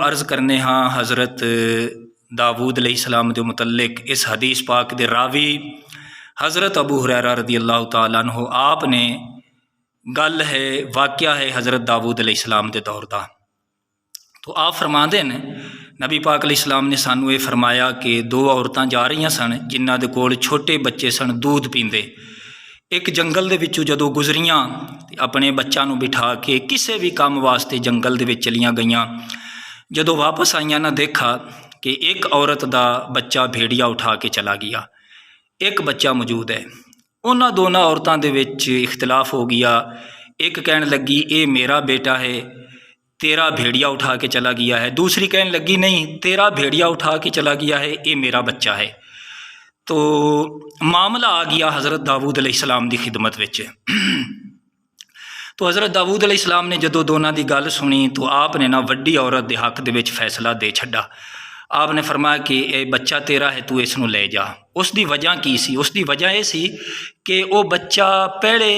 अर्ज़ करने हाँ हज़रत दाऊद अलैहिस्सलाम के मुतल्लिक इस हदीस पाक के रावी हज़रत अबू हुरैरा रज़ियल्लाहु तआला अन्हु आपने गल है वाक़या है हज़रत दाऊद अलैहिस्सलाम के दौर का। तो आप फरमाते हैं नबी पाक अलैहिस्सलाम ने सानू ये फरमाया कि दो औरतां जा रही सन जिन्हां दे कोल छोटे बच्चे सन दूध पींदे। एक जंगल दे विचों जदों गुजरियां अपने बच्चों नूं बिठा के किसी भी काम वास्ते जंगल दे विच चलियां गईयां। जदों वापस आईयां ना देखा कि एक औरत का बच्चा भेड़िया उठा के चला गया, एक बच्चा मौजूद है। उन्हां दोनों औरतों के विच इख्तलाफ हो गया। एक कहन लगी ये मेरा बेटा है, तेरा भेड़िया उठा के चला गया है। दूसरी कहन लगी नहीं, तेरा भेड़िया उठा के चला गया है, ये मेरा बच्चा है। तो मामला आ गया हज़रत दाऊद अलैहिस्सलाम की खिदमत विच। तो हज़रत दाऊद अलैहिस्सलाम ने जदों दोनों की गल सुनी तो आपने ना वड्डी औरत के हक दे फैसला दे छड्डा। आपने फरमाया कि यह बच्चा तेरा है, तू इसनूं ले जा। उसकी वजह की सी? उसकी वजह यह सी कि वह बच्चा पहले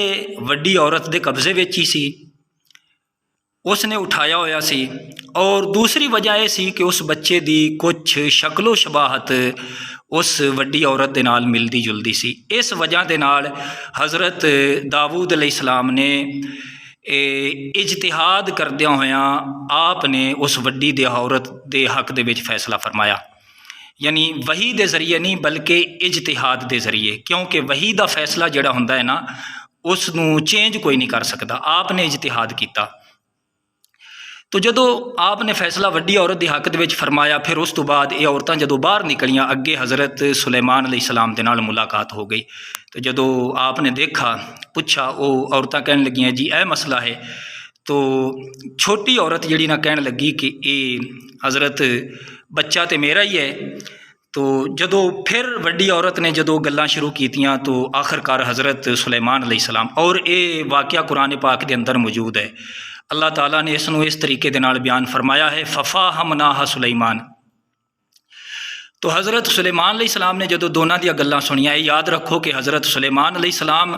वड्डी औरत के कब्जे विच ही सी, उसने उठाया होया सी। और दूसरी वजह यह सी कि उस बच्चे की कुछ शक्लो शबाहत उस वड्डी औरत के नाल मिलती जुलती सी। इस वजह के नाल हज़रत दाऊद अलैहिस्सलाम ने इजतिहाद करदियां होया आपने उस वड्डी दे औरत के हक दे विच फैसला फरमाया। यानी वही दे जरिए नहीं बल्कि इजतिहाद के जरिए, क्योंकि वही का फैसला जिहड़ा हुंदा है ना उसनूं चेंज कोई नहीं कर सकता। आपने इजतिहाद किया। तो जदों आपने फैसला वड्डी औरत के हक दे विच फरमाया, फिर उस तो बाद ये औरतां जदों बाहर निकलियां अगे हज़रत सुलेमान अलैहिस्सलाम दे नाल मुलाकात हो गई। तो जदों आपने देखा पूछा, वो औरतां कहन लगियां जी यह मसला है। तो छोटी औरत जिहड़ी ना कहन लगी कि ये हज़रत बच्चा तो मेरा ही है। तो जदों फिर वड्डी औरत ने जदों गल्लां शुरू कीतियां तो आखिरकार हज़रत सुलेमान अलैहिस्सलाम, और ये वाक़या कुरान पाक के अंदर मौजूद है। अल्लाह ताला ने इसनूं इस तरीके दे नाल बयान फरमाया है, फ़फ़ाहमनाहा सुलैमान। तो हज़रत सुलेमान अलैहिस्सलाम ने जदों दोनों दी गल्लां सुनिया, याद रखो कि हज़रत सुलेमान अलैहिस्सलाम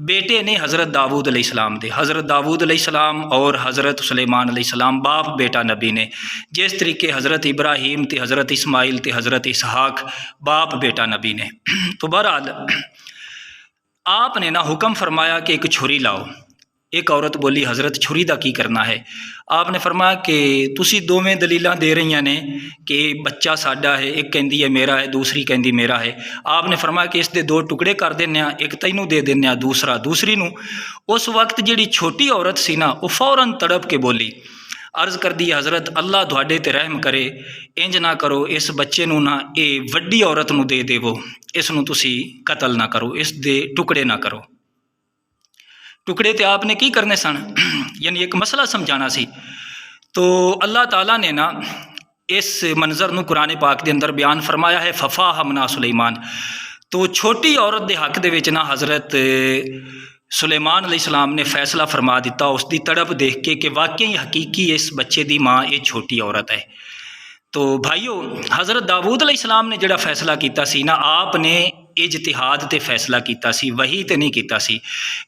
बेटे ने हज़रत दाऊद अलैहिस्सलाम दे। हज़रत दाऊद अलैहिस्सलाम और हज़रत सुलेमान अलैहिस्सलाम बाप बेटा नबी ने। जिस तरीके हज़रत इब्राहीम ते हज़रत इस्माइल ते हज़रत इसहाक बाप बेटा नबी ने। तो बहरहाल आपने ना हुक्म फरमाया कि एक छुरी लाओ। एक औरत बोली हज़रत छुरी का की करना है? आपने फरमाया कि तुसी दोवें दलीलां दे रही ने कि बच्चा साडा है, एक कहती है मेरा है, दूसरी कहती मेरा है। आपने फरमाया कि इसके दो टुकड़े कर देने, एक तैनूं दे देने, दूसरा दूसरी नूं। उस वक्त जिहड़ी छोटी औरत सी ना वो फौरन तड़प के बोली, अर्ज़ कर दी हज़रत अल्लाह तुहाडे ते रहम करे, इंज ना करो, इस बच्चे नूं ना ये वड्डी औरत नूं दे देवो, इसनूं तुसी कतल ना करो, इस दे टुकड़े ना करो। टुकड़े तो आपने की करने सन, यानी एक मसला समझाना सी। तो अल्लाह ताला ने ना इस मंजर नूं कुरान पाक के अंदर बयान फरमाया है, फ़फ़ाहमना सुलैमान। तो छोटी औरत के हक दे विच ना हज़रत सुलेमान अलैहिस्सलाम ने फैसला फरमा दिता उसकी तड़प देख के कि वाकई हकीकी इस बच्चे की माँ ये छोटी औरत है। तो भाईओ हज़रत दाऊद अलैहिस्सलाम ने जिहड़ा फैसला किया सी ना आपने इजतिहाद ते फैसला किया सी, वही तो नहीं किया सी।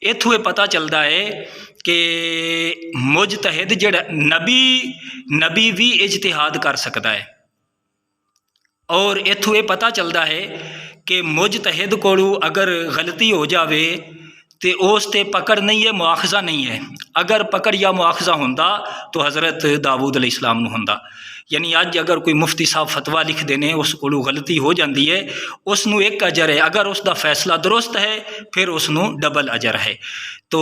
इत्थों पता चलता है कि मुजतहिद जिहड़ा नबी भी इजतिहाद कर सकता है। और इत्थों ये पता चलता है कि मुजतहिद कोलों अगर गलती हो जाए तो उस ते पकड़ नहीं है, मुआखज़ा नहीं है। अगर पकड़ या मुआखज़ा होंदा तो हज़रत दाऊद अलैहिस्सलाम नूं होंदा। यानी अज अगर कोई मुफ्ती साहब फतवा लिख देने उस कोलों गलती हो जाती है, उसनूं एक अजर है, अगर उसका फैसला दुरुस्त है फिर उसनूं डबल अजर है। तो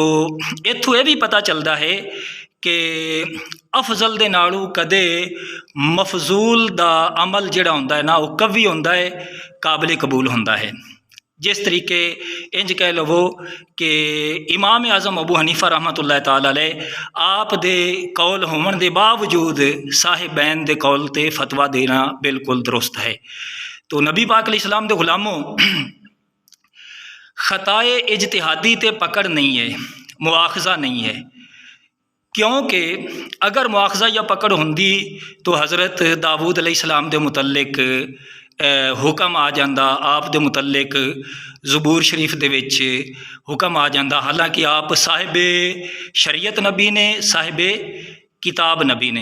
इत्थों यह भी पता चलता है कि अफजल दे नालों कदे मफजूल दा अमल जिहड़ा हुंदा है ना वो कवी हुंदा है, काबिल कबूल हुंदा है। जिस तरीके इंज कह लवो कि इमाम आज़म अबू हनीफा रहमतुल्लाह ताला अलैह आप दे कौल होवन दे बावजूद साहिबैन दे कौल ते फतवा देना बिल्कुल दुरुस्त है। तो नबी पाक अलैहिस्सलाम दे गुलामों ख़ताए इजतिहादी ते पकड़ नहीं है, मुआखज़ा नहीं है। क्योंकि अगर मुआखज़ा या पकड़ होंदी तो हज़रत दाऊद अलैहिस्सलाम दे मुतल्लिक हुक्म आ जाता, आप दे मुतल्लिक ज़बूर शरीफ दे विच हुक्म आ जाता। हालांकि आप साहिब शरीयत नबी ने, साहिब किताब नबी ने।